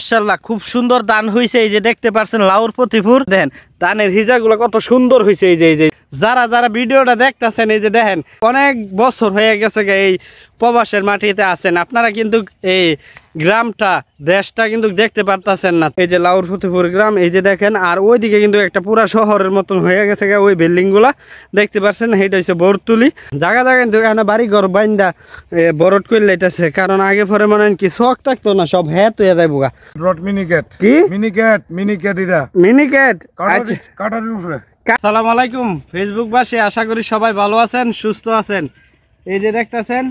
মাশাআল্লাহ খুব সুন্দর দান হইছে। এই যে দেখতে পাচ্ছেন লাউর প্রতিপুর দেখেন ধানের হিজাগুলো কত সুন্দর হইছে। এই যে যারা যারা ভিডিওটা দেখতেছেন এই যে দেখেন অনেক বছর হয়ে গেছে এই প্রবাসের মাটিতে আছেন আপনারা, কিন্তু এই গ্রামটা দেশটা কিন্তু দেখতে পারতেছেন না। এই যে লাউর ফতেপুর গ্রাম এই যে দেখেন, আর ওইদিকে কিন্তু একটা পুরা শহরের মতন হয়ে গেছে ওই বিল্ডিং গুলা দেখতে পাচ্ছেন। এইটা হচ্ছে বরতুলি জায়গা জায়গা কিন্তু এখানে বাড়ি ঘর বাইন্দা বরট করে লাইতেছে, কারণ আগে পরে মনে হয় কি শখ থাকতো না, সব হ্যাঁ তো যাই বোগা মিনিকেট কি মিনিকেট এটা মিনিকেট। কাটারির উপরে। আসসালামু আলাইকুম ফেসবুকবাসী, আশা করি সবাই ভালো আছেন সুস্থ আছেন। এই যে দেখতেছেন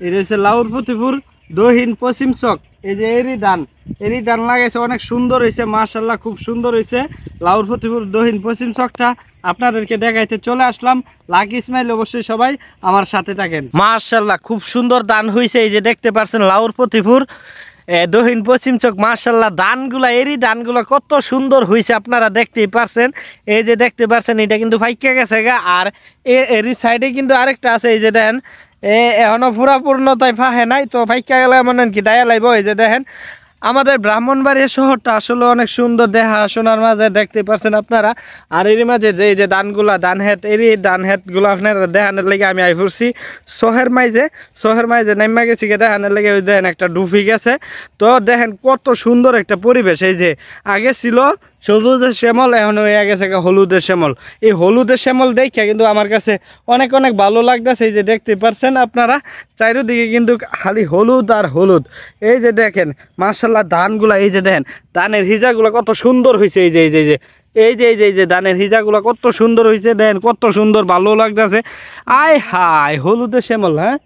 এটা হচ্ছে লাউর ফতেপুর দক্ষিণ পশ্চিম চক। এই যে এরি ধান লাগাইছে, অনেক সুন্দর হয়েছে মাশাআল্লাহ, খুব সুন্দর হয়েছে। লাউর ফতেপুর দক্ষিণ পশ্চিম চকটা আপনাদেরকে দেখাইতে চলে আসলাম। লাকি ইসমাইল অবশ্যই সবাই আমার সাথে থাকেন। মাশাআল্লাহ খুব সুন্দর ধান হয়েছে। এই যে দেখতে পাচ্ছেন লাউর ফতেপুর দক্ষিণ পশ্চিম চক মাশাআল্লাহ ধানগুলা এরি ধানগুলা কত সুন্দর হয়েছে আপনারা দেখতেই পারছেন। এই যে দেখতে পাচ্ছেন এটা কিন্তু ফাইকা গেছে গা, আর এরি সাইডে কিন্তু আরেকটা আছে। এই যে দেখেন এখনো পুরা পূর্ণতায় ফাহে নাই, তো ফাইকা গেলে মনে কি দায়া লাগব। এই যে দেখেন আমাদের ব্রাহ্মণবাড়িয়া শহরটা আসলে অনেক সুন্দর দেখা শোনার মাঝে দেখতে পাচ্ছেন আপনারা। আর এর মাঝে যে এই যে ধানগুলা ধান হেতগুলো আপনারা দেখানোর লেগে আমি আই পড়ছি শহরের মাঝে নেমা গেছি দেখানোর লেগে। ওই দেখেন একটা ডুফি গেছে, তো দেখেন কত সুন্দর একটা পরিবেশ। এই যে আগে ছিল সবুজের শ্যামল, এখন হয়ে গেছে হলুদের শ্যামল। এই হলুদের শ্যামল দেখে কিন্তু আমার কাছে অনেক অনেক ভালো লাগতেছে। এই যে দেখতে পাচ্ছেন আপনারা চারিদিকে কিন্তু খালি হলুদ আর হলুদ। এই যে দেখেন মাশাআল্লাহ ধানগুলা এই যে দেখেন ধানের হিজাগুলো কত সুন্দর হয়েছে। এই যে এই যে ধানের হিজাগুলো কত সুন্দর হয়েছে, দেখেন কত সুন্দর ভালো লাগতেছে। আয় হায় হলুদের শ্যামল, হ্যাঁ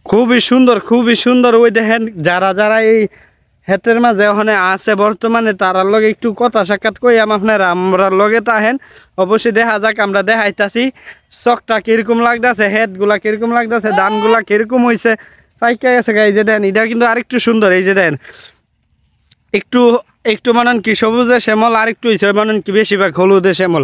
খুবই সুন্দর। ওই দেখেন যারা যারা এই হেতের মাঝে ওখানে আছে বর্তমানে তারার লগে একটু কথা সাক্ষাৎ করি আপনারা আমরা লগে তাহেন অবশ্যই দেখা যাক। আমরা দেখাইতাছি চকটা কিরকম লাগতেছে, হেতগুলা কিরকম লাগতেছে, ধানগুলা কিরকম হয়েছে পাইকা গেছে। এই যে দেন এটা কিন্তু আরেকটু সুন্দর। এই যে দেন একটু মানেন কি সবুজের শ্যামল, আর একটু হয়েছে মানেন কি বেশিরভাগ হলুদের শ্যামল।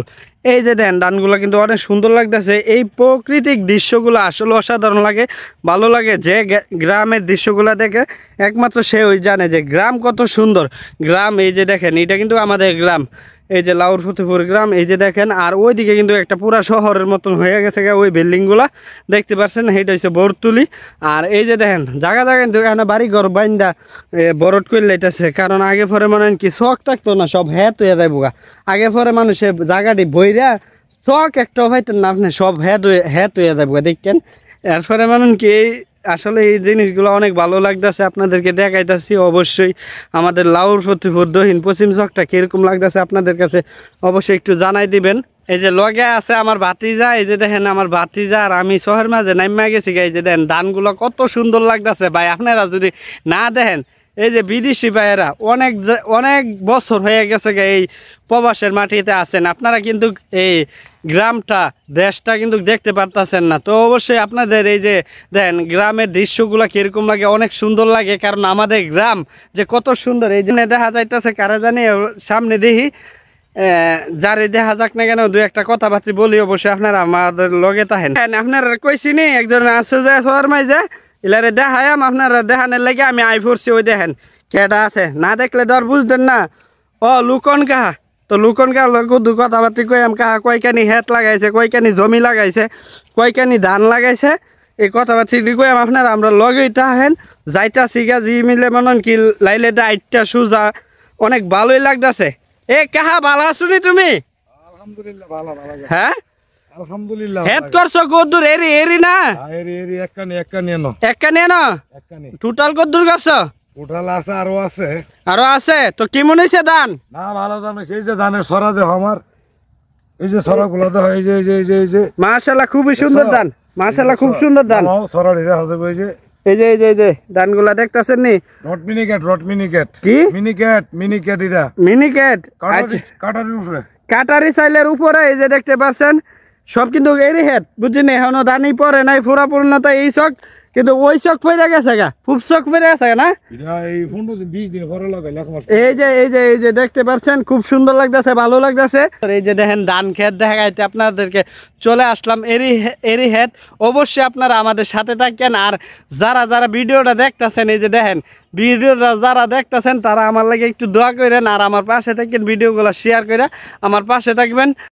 এই যে দেন ধানগুলো কিন্তু অনেক সুন্দর লাগতেছে। এই প্রাকৃতিক দৃশ্যগুলো আসলে অসাধারণ লাগে, ভালো লাগে। যে গ্রামের দৃশ্যগুলো দেখে একমাত্র সে ওই জানে যে গ্রাম কত সুন্দর। গ্রাম এই যে দেখেন এটা কিন্তু আমাদের গ্রাম, এই যে লাউর ফতেপুর গ্রাম এই যে দেখেন। আর ওইদিকে কিন্তু একটা পুরা শহরের মতন হয়ে গেছে ওই বিল্ডিংগুলা দেখতে পাচ্ছেন। এইটা হচ্ছে বরতুলি। আর এই যে দেখেন জায়গা জায়গা কিন্তু এখানে বাড়ি ঘর বাইন্দা বরট করে লাইতেছে, কারণ আগে পরে মনে হয় কি শখ থাকতো না, সব হ্যাঁ তো যাই বোগা। আগে পরে মানুষে জায়গাটি বইরা শখ একটা হয়তো না, আপনি সব হ্যাঁ তো যাই বোগা দেখছেন। এরপরে মানে কি আসলে এই জিনিসগুলো অনেক ভালো লাগতেছে, আপনাদেরকে দেখাইতেছি। অবশ্যই আমাদের লাউর ফতেপুর দক্ষিণ পশ্চিম চকটা কিরকম লাগতেছে আপনাদের কাছে অবশ্যই একটু জানাই দিবেন। এই যে লগে আছে আমার ভাতিজা, এই যে দেখেন আমার ভাতিজা আর আমি শহরের মাঝে নাইমা গেছি। এই যে দেখেন ধানগুলো কত সুন্দর লাগতেছে ভাই, আপনারা যদি না দেখেন। এই যে বিদেশি ভাইয়েরা অনেক বছর হয়ে গেছে এই প্রবাসের মাটিতে আছেন আপনারা, কিন্তু এই গ্রামটা দেশটা কিন্তু দেখতে পারতেছেন না। তো অবশ্যই আপনাদের এই যে দেখেন গ্রামের দৃশ্যগুলো কিরকম লাগে, অনেক সুন্দর লাগে, কারণ আমাদের গ্রাম যে কত সুন্দর। এই জন্য দেখা যাইতেছে কারা জানি সামনে দেখি যারে দেখা যাক না কেন দু একটা কথাবার্তা বলি। অবশ্যই আপনারা আমাদের লগে থাকেন। আপনারা কইছি নি একজন আছে যে শহর মাঝে এলারে দেখায়াম, আপনারা দেখানোর লাগে আমি আই পড়ছি। ওই দেখেন কেটা আছে, না দেখলে ধর বুঝতেন না। ও লুকন কাহা, তো লুকন কাহা দু কথাবার্তা কইয়াম কাহা কয়খানি হেত লাগাইছে, কয়খানি জমি লাগাইছে, কয়খানি ধান লাগাইছে, এই কথাবার্তা কইয়াম আপনারা আমরা লগেই থাকেন। যাইতা সিগা জি মিলে মনন কি লাইলে দা আইটটা সুজা অনেক ভালোই লাগতেছে। এ কাহা ভালো শুনি তুমি? আলহামদুলিল্লাহ ভালো। হ্যাঁ আলহামদুলিল্লাহ। হেড করছো কদ্দুর? এরি না এরি এককানি টোটাল কদ্দুর করছো? টোটাল আছে আরো আছে। তো কি মনে হয়েছে ধান? না ভালো ধান হয়েছে। এই যে ধানের সরা দেহ আমার, এই যে সরা গুলো দেহ, এই যে মাশাআল্লাহ খুবই সুন্দর ধান, মাশাআল্লাহ খুব সুন্দর ধান। সরা দিতে হবে। এই যে ধানগুলা দেখতেছেন নি? রট মিনিকেট কি মিনিকেট এটা মিনিকেট কাটারির উপরে, কাটারি চাইলের উপরে। এই যে দেখতে পাচ্ছেন সব কিন্তু এরি হেড বুঝছেন, এখনো ধানই পরে নাই পুরা পূর্ণতা। এই চক কিন্তু ওই চোখ পড়ে গেছে গা, খুব চোখ পড়ে গেছে গা না। এটা এই 15 দিন 20 দিন পরে লাগাইলে এক মাস। এই যে দেখতে পাচ্ছেন খুব সুন্দর লাগতেছে, ভালো লাগতেছে। এই যে দেখেন ধান ক্ষেত দেখাইতে আপনাদেরকে চলে আসলাম এরি হেড। অবশ্যই আপনারা আমাদের সাথে থাকেন। আর যারা ভিডিওটা দেখতেছেন, এই যে দেখেন ভিডিওটা যারা দেখতেছেন তারা আমার লাগে একটু দোয়া করেন আর আমার পাশে থাকেন, ভিডিওগুলো শেয়ার করে আমার পাশে থাকবেন।